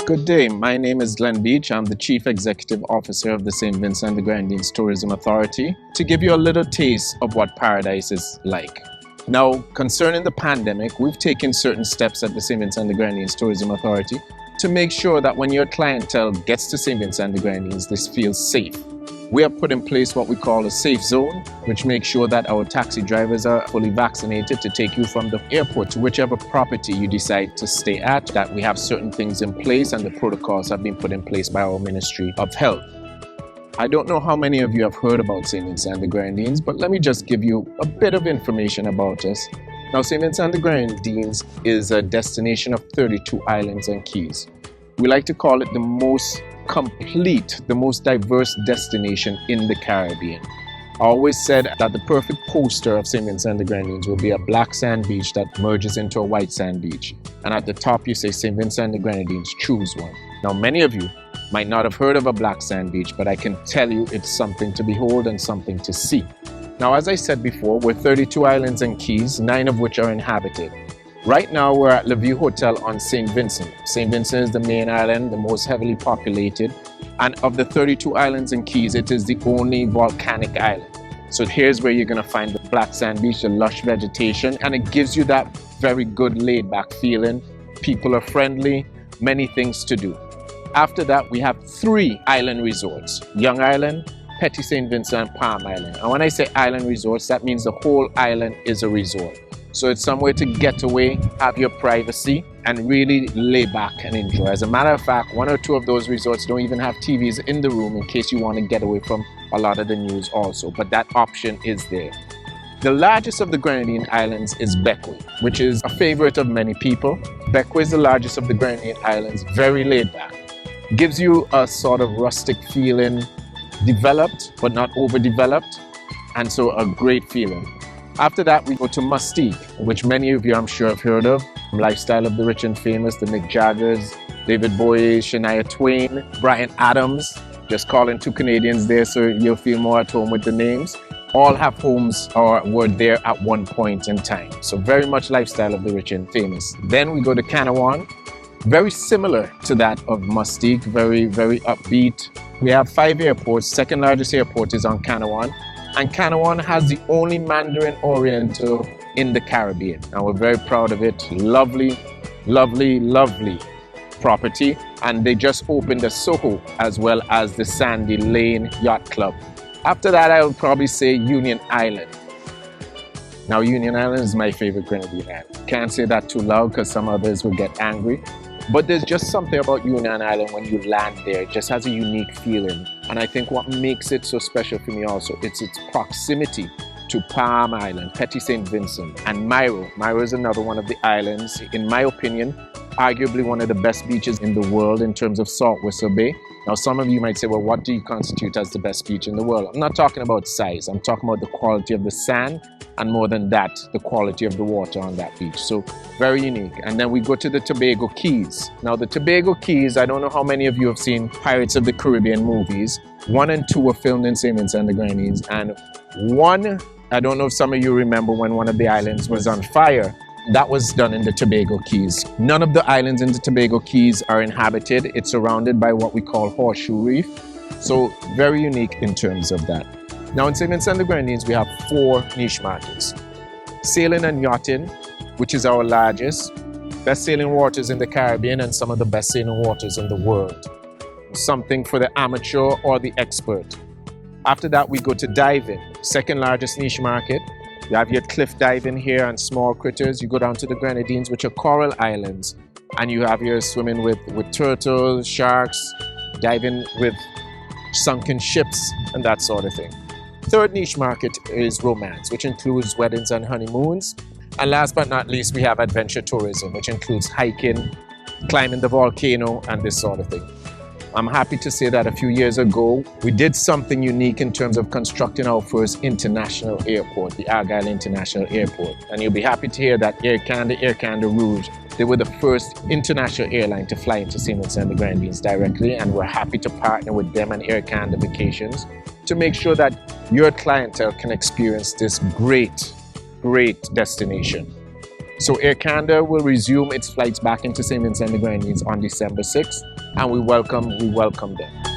Good day, my name is Glen Beache. I'm the Chief Executive Officer of the St. Vincent and the Grenadines Tourism Authority, to give you a little taste of what paradise is like. Now, concerning the pandemic, we've taken certain steps at the St. Vincent and the Grenadines Tourism Authority to make sure that when your clientele gets to St. Vincent and the Grenadines, they feel safe. We have put in place what we call a safe zone, which makes sure that our taxi drivers are fully vaccinated to take you from the airport to whichever property you decide to stay at, that we have certain things in place and the protocols have been put in place by our Ministry of Health. I don't know how many of you have heard about St. Vincent and the Grenadines, but let me just give you a bit of information about us. Now, St. Vincent and the Grenadines is a destination of 32 islands and keys. We like to call it the most complete, the most diverse destination in the Caribbean. I always said that the perfect poster of St. Vincent and the Grenadines will be a black sand beach that merges into a white sand beach. And at the top you say St. Vincent and the Grenadines, choose one. Now, many of you might not have heard of a black sand beach, but I can tell you it's something to behold and something to see. Now, as I said before, we're 32 islands and keys, 9 of which are inhabited. Right now, we're at Le View Hotel on St. Vincent. St. Vincent is the main island, the most heavily populated. And of the 32 islands and keys, it is the only volcanic island. So here's where you're going to find the black sand beach, the lush vegetation, and it gives you that very good laid-back feeling. People are friendly, many things to do. After that, we have 3 island resorts: Young Island, PETIT St. Vincent, and Palm Island. And when I say island resorts, that means the whole island is a resort. So it's somewhere to get away, have your privacy, and really lay back and enjoy. As a matter of fact, 1 or 2 of those resorts don't even have TVs in the room in case you want to get away from a lot of the news also. But that option is there. The largest of the Grenadine Islands is Beache, which is a favorite of many people. Beache is the largest of the Grenadine Islands, very laid back. Gives you a sort of rustic feeling, developed but not overdeveloped, and so a great feeling. After that, we go to MUSTIQUE, which many of you I'm sure have heard of. Lifestyle of the rich and famous, the Mick Jaggers, David Bowie, Shania Twain, Bryan Adams. Just calling 2 Canadians there so you'll feel more at home with the names. All have homes or were there at one point in time. So very much lifestyle of the rich and famous. Then we go to CANOUAN, very similar to that of MUSTIQUE, very upbeat. We have 5 airports. Second largest airport is on CANOUAN. And CANOUAN has the only Mandarin Oriental in the Caribbean. And we're very proud of it. Lovely, lovely, lovely property. And they just opened the Soho as well as the Sandy Lane Yacht Club. After that, I would probably say Union Island. Now, Union Island is my favorite Grenadine island. Can't say that too loud because some others will get angry. But there's just something about Union Island when you land there. It just has a unique feeling. And I think what makes it so special for me also, it's its proximity to Palm Island, PETIT St. Vincent, and MAYREAU. MAYREAU is another one of the islands, in my opinion, arguably one of the best beaches in the world in terms of Salt Whistle Bay. Now, some of you might say, well, what do you constitute as the best beach in the world? I'm not talking about size. I'm talking about the quality of the sand, and more than that, the quality of the water on that beach. So very unique. And then we go to the Tobago Keys. Now, the Tobago Keys, I don't know how many of you have seen Pirates of the Caribbean movies. 1 and 2 were filmed in St. Vincent and the Grenadines, and 1, I don't know if some of you remember when one of the islands was on fire. That was done in the Tobago Keys. None of the islands in the Tobago Keys are inhabited. It's surrounded by what we call Horseshoe Reef. So very unique in terms of that. Now, in St. Vincent and the Grenadines, we have 4 niche markets. Sailing and yachting, which is our largest. Best sailing waters in the Caribbean and some of the best sailing waters in the world. Something for the amateur or the expert. After that, we go to diving, second largest niche market. You have your cliff diving here and small critters. You go down to the Grenadines, which are coral islands. And you have your swimming with turtles, sharks, diving with sunken ships, and that sort of thing. Third niche market is romance, which includes weddings and honeymoons. And last but not least, we have adventure tourism, which includes hiking, climbing the volcano, and this sort of thing. I'm happy to say that a few years ago, we did something unique in terms of constructing our first international airport, the Argyle International Airport. And you'll be happy to hear that Air Canada Rouge, they were the first international airline to fly into St. Vincent and the Grenadines directly. And we're happy to partner with them and Air Canada Vacations to make sure that your clientele can experience this great destination. So Air Canada will resume its flights back into St. Vincent and the Grenadines on December 6th, and we welcome them.